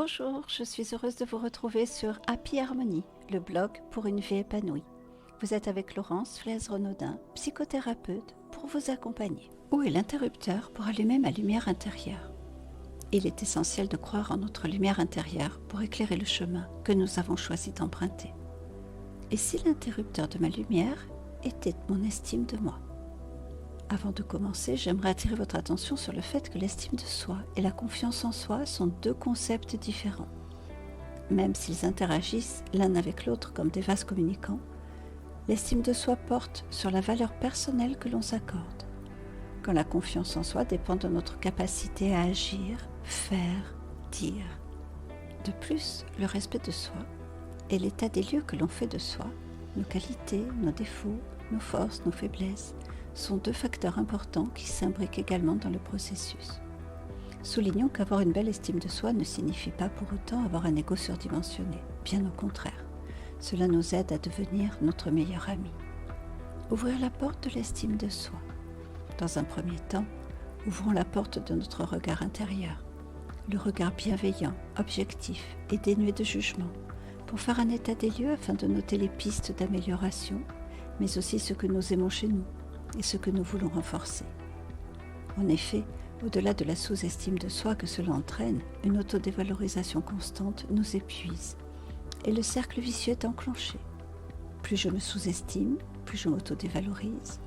Bonjour, je suis heureuse de vous retrouver sur Happy Harmony, le blog pour une vie épanouie. Vous êtes avec Laurence Flaise-Renaudin, psychothérapeute, pour vous accompagner. Où est l'interrupteur pour allumer ma lumière intérieure? Il est essentiel de croire en notre lumière intérieure pour éclairer le chemin que nous avons choisi d'emprunter. Et si l'interrupteur de ma lumière était mon estime de moi? Avant de commencer, j'aimerais attirer votre attention sur le fait que l'estime de soi et la confiance en soi sont deux concepts différents. Même s'ils interagissent l'un avec l'autre comme des vases communicants, l'estime de soi porte sur la valeur personnelle que l'on s'accorde, quand la confiance en soi dépend de notre capacité à agir, faire, dire. De plus, le respect de soi et l'état des lieux que l'on fait de soi, nos qualités, nos défauts, nos forces, nos faiblesses, sont deux facteurs importants qui s'imbriquent également dans le processus. Soulignons qu'avoir une belle estime de soi ne signifie pas pour autant avoir un ego surdimensionné. Bien au contraire, cela nous aide à devenir notre meilleur ami. Ouvrir la porte de l'estime de soi. Dans un premier temps, ouvrons la porte de notre regard intérieur, le regard bienveillant, objectif et dénué de jugement, pour faire un état des lieux afin de noter les pistes d'amélioration, mais aussi ce que nous aimons chez nous et ce que nous voulons renforcer. En effet, au-delà de la sous-estime de soi que cela entraîne, une autodévalorisation constante nous épuise et le cercle vicieux est enclenché. Plus je me sous-estime, plus je m'autodévalorise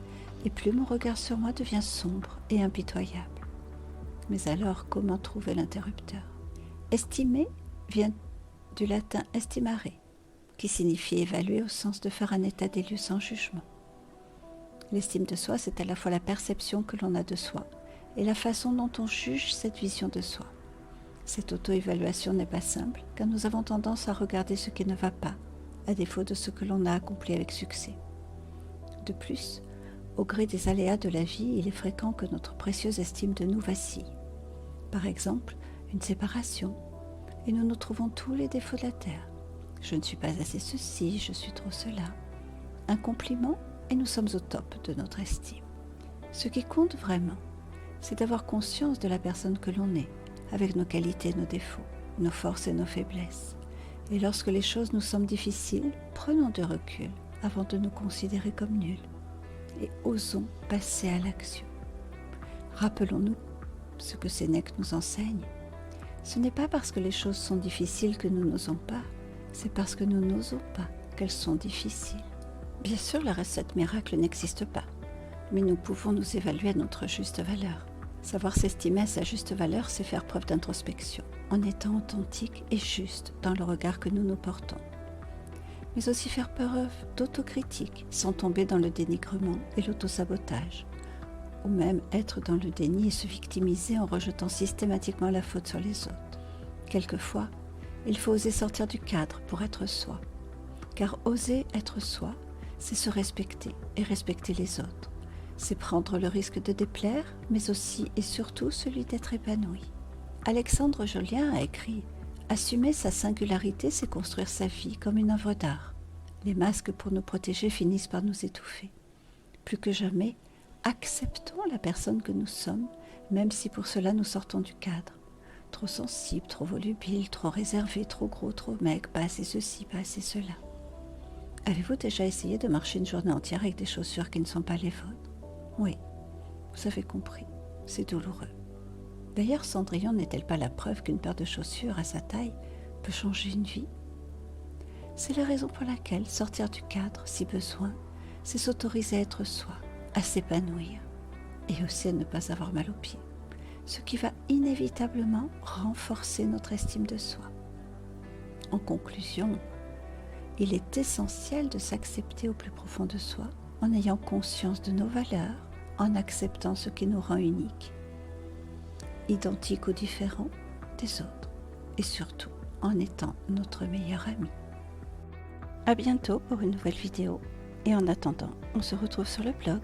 et plus mon regard sur moi devient sombre et impitoyable. Mais alors, comment trouver l'interrupteur? Estimer vient du latin estimare, qui signifie évaluer au sens de faire un état des lieux sans jugement. L'estime de soi, c'est à la fois la perception que l'on a de soi et la façon dont on juge cette vision de soi. Cette auto-évaluation n'est pas simple, car nous avons tendance à regarder ce qui ne va pas, à défaut de ce que l'on a accompli avec succès. De plus, au gré des aléas de la vie, il est fréquent que notre précieuse estime de nous vacille. Par exemple, une séparation, et nous nous trouvons tous les défauts de la terre. Je ne suis pas assez ceci, je suis trop cela. Un compliment, et nous sommes au top de notre estime. Ce qui compte vraiment, c'est d'avoir conscience de la personne que l'on est, avec nos qualités et nos défauts, nos forces et nos faiblesses. Et lorsque les choses nous semblent difficiles, prenons du recul avant de nous considérer comme nuls et osons passer à l'action. Rappelons-nous ce que Sénèque nous enseigne. Ce n'est pas parce que les choses sont difficiles que nous n'osons pas, c'est parce que nous n'osons pas qu'elles sont difficiles. Bien sûr, la recette miracle n'existe pas, mais nous pouvons nous évaluer à notre juste valeur. Savoir s'estimer à sa juste valeur, c'est faire preuve d'introspection, en étant authentique et juste dans le regard que nous nous portons. Mais aussi faire preuve d'autocritique, sans tomber dans le dénigrement et l'autosabotage, ou même être dans le déni et se victimiser en rejetant systématiquement la faute sur les autres. Quelquefois, il faut oser sortir du cadre pour être soi, car oser être soi, c'est se respecter et respecter les autres. C'est prendre le risque de déplaire, mais aussi et surtout celui d'être épanoui. Alexandre Jolien a écrit « Assumer sa singularité, c'est construire sa vie comme une œuvre d'art. Les masques pour nous protéger finissent par nous étouffer. Plus que jamais, acceptons la personne que nous sommes, même si pour cela nous sortons du cadre. Trop sensible, trop volubile, trop réservé, trop gros, trop maigre, pas assez ceci, pas assez cela. » Avez-vous déjà essayé de marcher une journée entière avec des chaussures qui ne sont pas les vôtres? Oui, vous avez compris, c'est douloureux. D'ailleurs, Cendrillon n'est-elle pas la preuve qu'une paire de chaussures à sa taille peut changer une vie? C'est la raison pour laquelle sortir du cadre, si besoin, c'est s'autoriser à être soi, à s'épanouir, et aussi à ne pas avoir mal aux pieds, ce qui va inévitablement renforcer notre estime de soi. En conclusion, il est essentiel de s'accepter au plus profond de soi en ayant conscience de nos valeurs, en acceptant ce qui nous rend uniques, identiques ou différents des autres, et surtout en étant notre meilleur ami. À bientôt pour une nouvelle vidéo, et en attendant, on se retrouve sur le blog